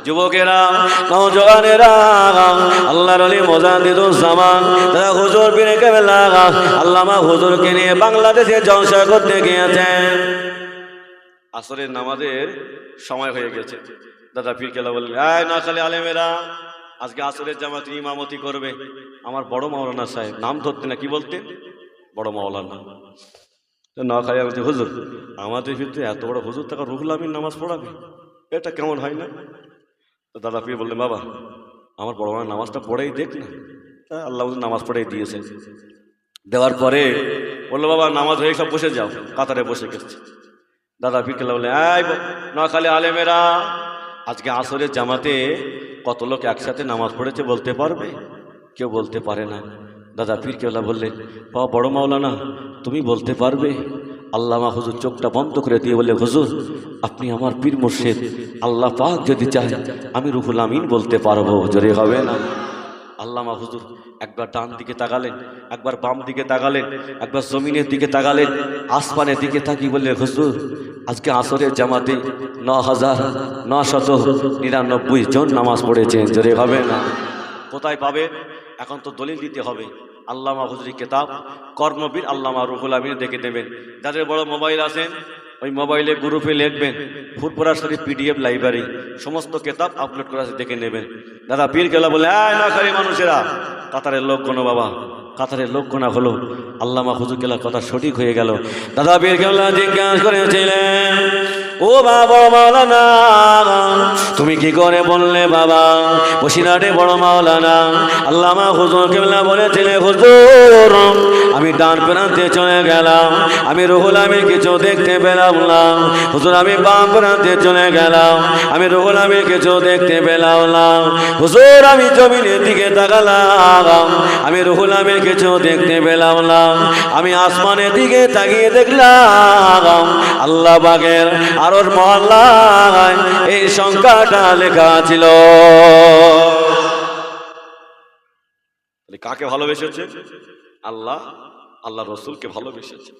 যুবকেরা, নওজওয়ানেরা, আল্লাহর ওলি মুজাদ্দিদুজ্জামান তারা হুজুর পীর কেবলা আল্লামা হুজুরকে নিয়ে বাংলাদেশে জলসা করতে গিয়েছেন। আসরের নামাজের সময় হয়ে গেছে। দাদা পীর কেবলা বললেন, এই নোয়াখালী আলেমেরা, আজকে আসরের জামাতে ইমামতি করবে আমার বড় মাওলানা সাহেব। নাম ধরতে না, কি বলতে? বড় মাওলানা। নোয়াখালী বলছে, হুজুর আমাদের ভিতরে এত বড় হুজুর থাকা, রুহুল আমিন নামাজ পড়াবে, এটা কেমন হয় না? তো দাদা পীর বললেন, বাবা আমার বড় মাওলানা নামাজটা পড়েই দেখ না। আল্লাহ নামাজ পড়েই দিয়েছে। দেওয়ার পরে বললো, বাবা নামাজ হয়ে সব বসে যাও। কাতারে বসে গেছে। দাদা পীর কেবলা বললেন, এই নোয়াখালী আলেমেরা, আজকে আসরের জামাতে কত লোক একসাথে নামাজ পড়েছে বলতে পারবে? কেউ বলতে পারে না। দাদা পীর কেবলা বললেন, বাবা বড় মাওলানা তুমি বলতে পারবে? আল্লামা হুজুর চোখটা বন্ধ করে দিয়ে বললে, হুজুর আপনি আমার পীর মুর্শিদ, আল্লাহ পাক যদি চায় আমি রুহুল আমিন বলতে পারবো। জোরে হবে না? আল্লামা হুজুর একবার ডান দিকে তাকালেন, একবার বাম দিকে তাকালেন, একবার জমিনের দিকে তাকালেন, আসমানের দিকে তাকিয়ে বললেন, হুজুর আজকে আসরের জামাতে ৯,৯৯৯ জন নামাজ পড়েছেন। জোরে হবে না? কোথায় পাবে? এখন তো দলিল দিতে হবে। আল্লামা হুজুরি কিতাব কর্মবীর আল্লামা রুহুল আমিন দেখে দেবেন। যাদের বড় মোবাইল আছেন ওই মোবাইলে গ্রুপে লিখবেন ফুরফুরা শরীফ পিডিএফ লাইব্রেরি, সমস্ত কিতাব আপলোড করা আছে, দেখে নেবেন। দাদা পীর কেবলা বলে, এই নোয়াখালী মানুষেরা, কাতারের লোক কোনো বাবা, কাতারের লোক গোনা হলো। আল্লামা হুজুর কেবলার কথা সঠিক হয়ে গেল। দাদা পীর কেবলা জিজ্ঞাসা করেছিলেন, ও বাবা মাওলানা তুমি কি করে বললে বাবা বসিরহাটে বড় মাওলানা? আল্লামা হুজুর কেবলা বলেছিলেন, হুজুর আমি ডান প্রান্তে চলে গেলাম, আমি রুহুল আমিন কিছু দেখতে পেলাম না। হুজুর আমি বাম প্রান্তে চলে গেলাম, আমি রুহুল আমিন কিছু দেখতে পেলাম না। হুজুর আমি জমিনের দিকে তাকালাম, আমি রুহুল আমিন কিছু দেখতে পেলাম না। আমি আসমানের দিকে তাকিয়ে দেখলাম আল্লাহ পাকের আরশ মহল্লায় এই সংখ্যাটা লেখা ছিল। কাকে ভালোবেসেছে? আল্লাহ, আল্লাহ রসুলকে ভালোবেসেছে।